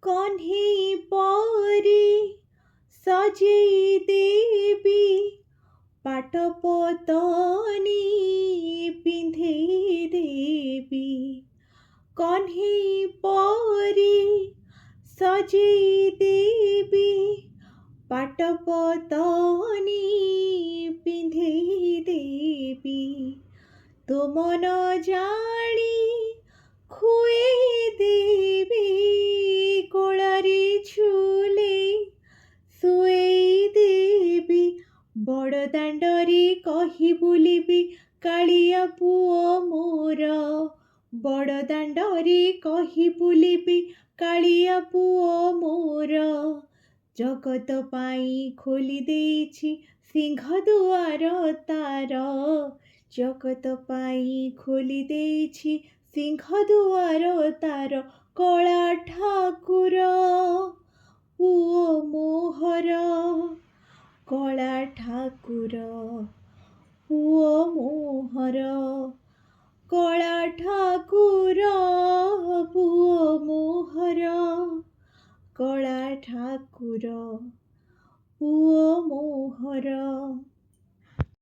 कन्हेई परी सजेई देबी पाटपतनी पिंधेई देबी कन्हेई परी सजेई देबी पाटपतनी पिंधेई देबी तो मन जानी खुएई देबी कोलारे झूले सुएई देबी बड़दाण्डरे कहि बुलिबी कालिया पुओ मोर बड़दाण्डरे कहि बुलिबी कालिया पुओ मोर जगत पाई खोली देछि सिंहदुआर तार जगत पाई खोली देछि सिंहदुआर तार कला ठाकुर पुओ मोहर कला ठाकुर पुओ मोहर कला ठाकुर पुओ मोहर कला ठाकुर पुओ मोहर।